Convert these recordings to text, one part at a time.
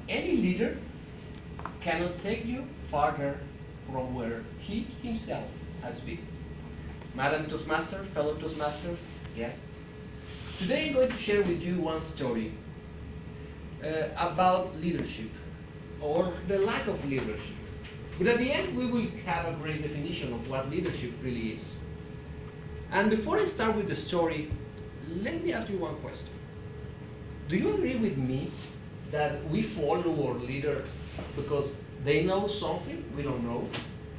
any leader cannot take you farther from where he himself has been. Madam Toastmaster, fellow Toastmasters, guests, today I'm going to share with you one story about leadership, or the lack of leadership. But at the end, we will have a great definition of what leadership really is. And before I start with the story, let me ask you one question. Do you agree with me that we follow our leader because they know something we don't know?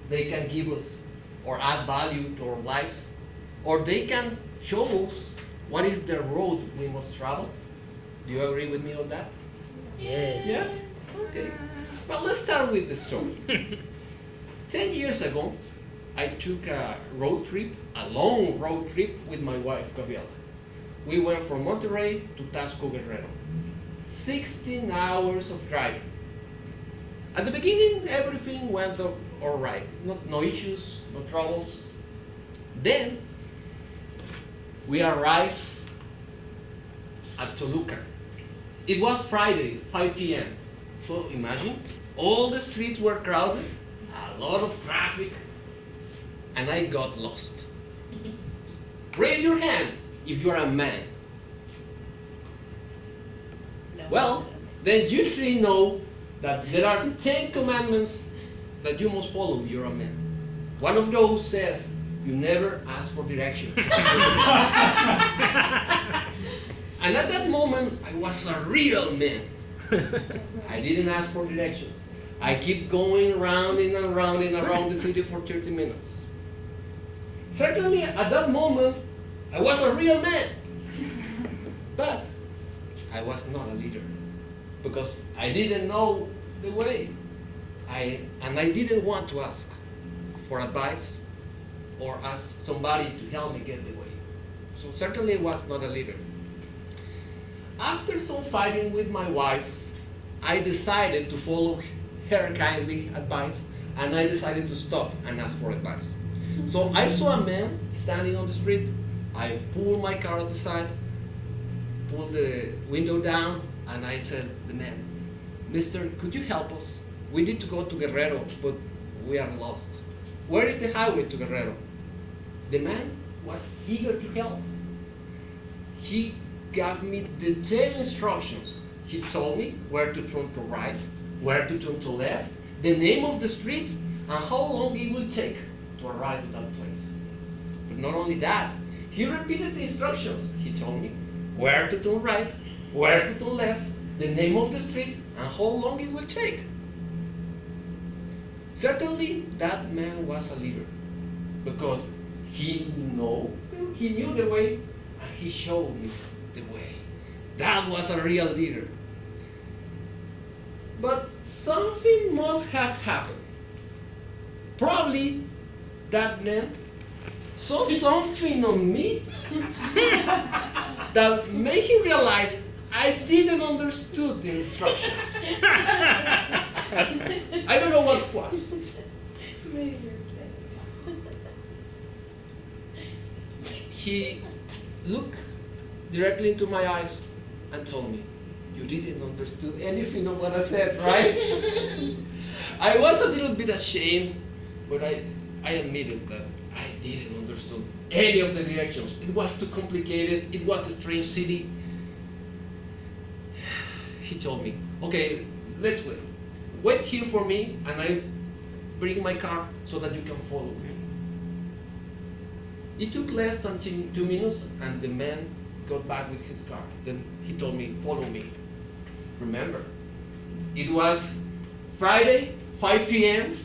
They can give us or add value to our lives, or they can show us what is the road we must travel? Do you agree with me on that? Yes. Yeah? Okay. Well, let's start with the story. 10 years ago, I took a road trip, a long road trip with my wife, Gabriela. We went from Monterrey to Tasco, Guerrero. 16 hours of driving. At the beginning, everything went all right. No issues, no troubles. Then, we arrived at Toluca. It was Friday, 5 p.m. So imagine, all the streets were crowded, a lot of traffic, and I got lost. Raise your hand if you're a man. No. Well, then you three know that there are 10 commandments that you must follow if you're a man. One of those says, you never ask for directions. And at that moment, I was a real man. I didn't ask for directions. I keep going round and around and around the city for 30 minutes. Certainly, at that moment, I was a real man. But I was not a leader because I didn't know the way. And I didn't want to ask for advice or ask somebody to help me get the way. So certainly I was not a leader. After some fighting with my wife, I decided to follow her kindly advice, and I decided to stop and ask for advice. So I saw a man standing on the street. I pulled my car to the side, pulled the window down, and I said, the man, Mister, could you help us? We need to go to Guerrero, but we are lost. Where is the highway to Guerrero? The man was eager to help. He gave me detailed instructions. He told me where to turn to right, where to turn to left, the name of the streets, and how long it will take to arrive at that place. But not only that, he repeated the instructions. He told me where to turn right, where to turn left, the name of the streets, and how long it will take. Certainly, that man was a leader because he knew the way, and he showed me the way. That was a real leader. But something must have happened. Probably that man saw something on me that made him realize I didn't understood the instructions. I don't know what it was. He looked directly into my eyes and told me, you didn't understood anything of what I said, right? I was a little bit ashamed, but I admitted that I didn't understand any of the directions. It was too complicated. It was a strange city. He told me, okay, let's wait. Wait here for me, and I bring my car so that you can follow me. It took less than 2 minutes, and the man got back with his car. Then he told me, follow me. Remember, it was Friday, 5 p.m.,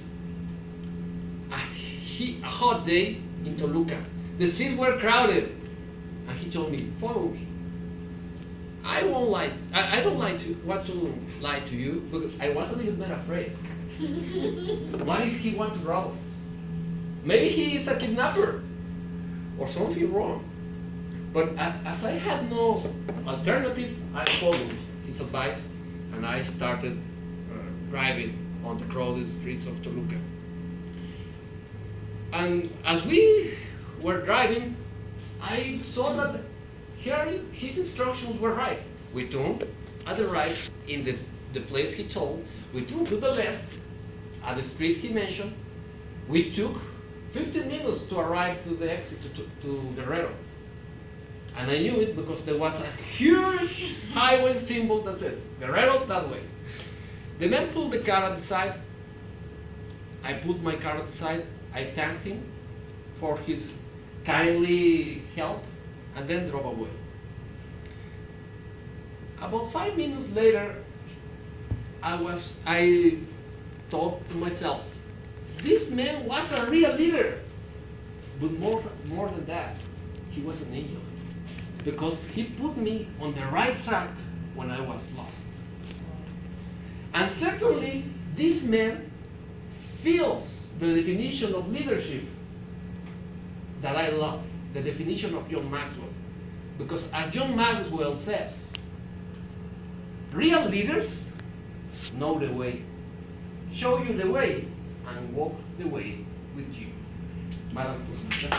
a hot day in Toluca. The streets were crowded, and he told me, follow me. I won't lie. I don't want to lie to you, because I was a little bit afraid. What if he wants to rob us? Maybe he is a kidnapper or something wrong. But as I had no alternative, I followed his advice, and I started driving on the crowded streets of Toluca. And as we were driving, I saw that his instructions were right. We turned at the right in the the place he told. We took to the left at the street he mentioned. We took 15 minutes to arrive to the exit to Guerrero. And I knew it because there was a huge highway symbol that says Guerrero that way. The man pulled the car at the side. I put my car at the side. I thanked him for his kindly help and then drove away. About 5 minutes later, I thought to myself, this man was a real leader. But more than that, he was an angel. Because he put me on the right track when I was lost. And certainly, this man feels the definition of leadership that I love, the definition of John Maxwell. Because as John Maxwell says, real leaders know the way, show you the way, and walk the way with you. Madam President.